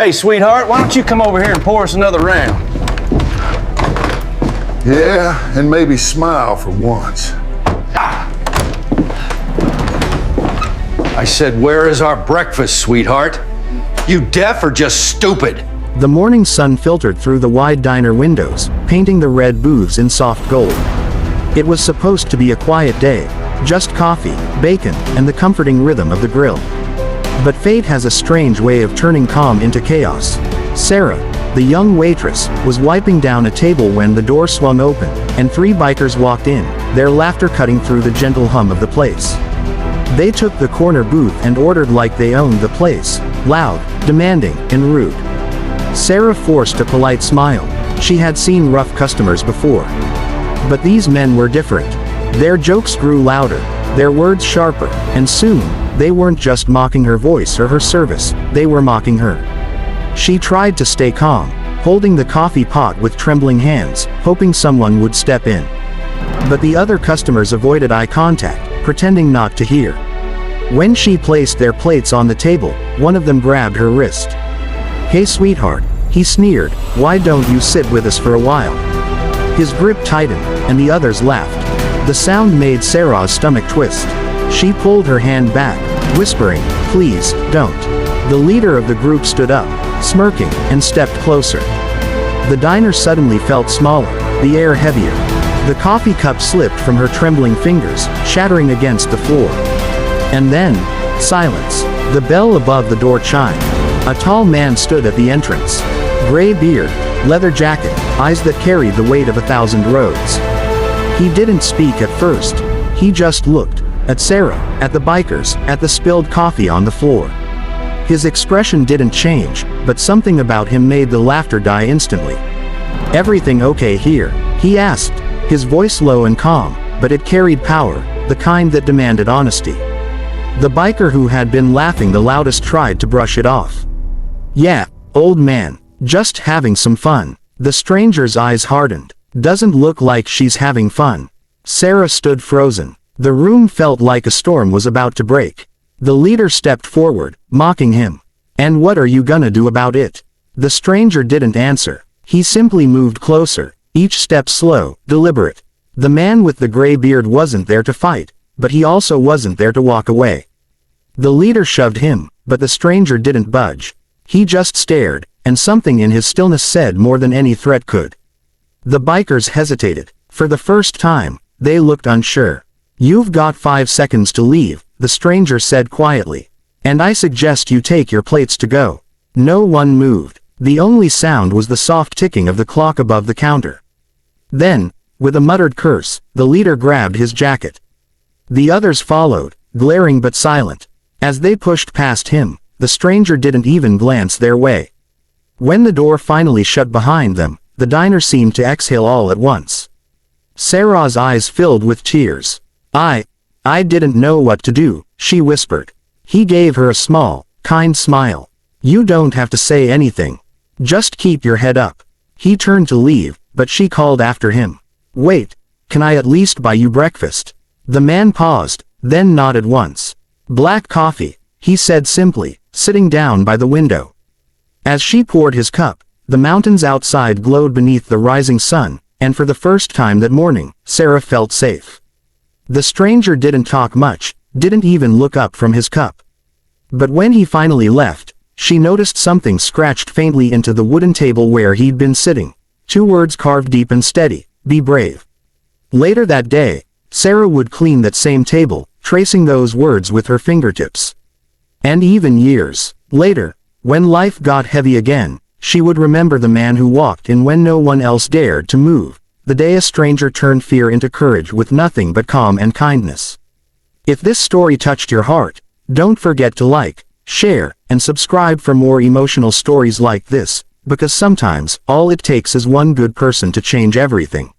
Hey, sweetheart, why don't you come over here and pour us another round? Yeah, and maybe smile for once. I said, where is our breakfast, sweetheart? You deaf or just stupid? The morning sun filtered through the wide diner windows, painting the red booths in soft gold. It was supposed to be a quiet day, just coffee, bacon, and the comforting rhythm of the grill. But fate has a strange way of turning calm into chaos. Sarah, the young waitress, was wiping down a table when the door swung open, and three bikers walked in, their laughter cutting through the gentle hum of the place. They took the corner booth and ordered like they owned the place, loud, demanding, and rude. Sarah forced a polite smile. She had seen rough customers before. But these men were different. Their jokes grew louder, their words sharper, and soon, they weren't just mocking her voice or her service, they were mocking her. She tried to stay calm, holding the coffee pot with trembling hands, hoping someone would step in. But the other customers avoided eye contact, pretending not to hear. When she placed their plates on the table, one of them grabbed her wrist. "Hey sweetheart," he sneered, "why don't you sit with us for a while?" His grip tightened, and the others laughed. The sound made Sarah's stomach twist. She pulled her hand back, whispering, "Please, don't." The leader of the group stood up, smirking, and stepped closer. The diner suddenly felt smaller, the air heavier. The coffee cup slipped from her trembling fingers, shattering against the floor. And then, silence. The bell above the door chimed. A tall man stood at the entrance. Gray beard, leather jacket, eyes that carried the weight of 1,000 roads. He didn't speak at first. He just looked. At Sarah, at the bikers, at the spilled coffee on the floor. His expression didn't change, but something about him made the laughter die instantly. "Everything okay here?" he asked, his voice low and calm, but it carried power, the kind that demanded honesty. The biker who had been laughing the loudest tried to brush it off. "Yeah, old man, just having some fun." The stranger's eyes hardened. "Doesn't look like she's having fun." Sarah stood frozen. The room felt like a storm was about to break. The leader stepped forward, mocking him. "And what are you gonna do about it?" The stranger didn't answer. He simply moved closer, each step slow, deliberate. The man with the gray beard wasn't there to fight, but he also wasn't there to walk away. The leader shoved him, but the stranger didn't budge. He just stared, and something in his stillness said more than any threat could. The bikers hesitated. For the first time, they looked unsure. "You've got 5 seconds to leave," the stranger said quietly. "And I suggest you take your plates to go." No one moved. The only sound was the soft ticking of the clock above the counter. Then, with a muttered curse, the leader grabbed his jacket. The others followed, glaring but silent. As they pushed past him, the stranger didn't even glance their way. When the door finally shut behind them, the diner seemed to exhale all at once. Sarah's eyes filled with tears. I didn't know what to do," she whispered. He gave her a small, kind smile. "You don't have to say anything. Just keep your head up." He turned to leave, but she called after him. "Wait, can I at least buy you breakfast?" The man paused, then nodded once. "Black coffee," he said simply, sitting down by the window. As she poured his cup, the mountains outside glowed beneath the rising sun, and for the first time that morning, Sarah felt safe. The stranger didn't talk much, didn't even look up from his cup. But when he finally left, she noticed something scratched faintly into the wooden table where he'd been sitting. 2 words carved deep and steady: "Be brave." Later that day, Sarah would clean that same table, tracing those words with her fingertips. And even years later, when life got heavy again, she would remember the man who walked in when no one else dared to move, the day a stranger turned fear into courage with nothing but calm and kindness. If this story touched your heart, don't forget to like, share, and subscribe for more emotional stories like this, because sometimes, all it takes is one good person to change everything.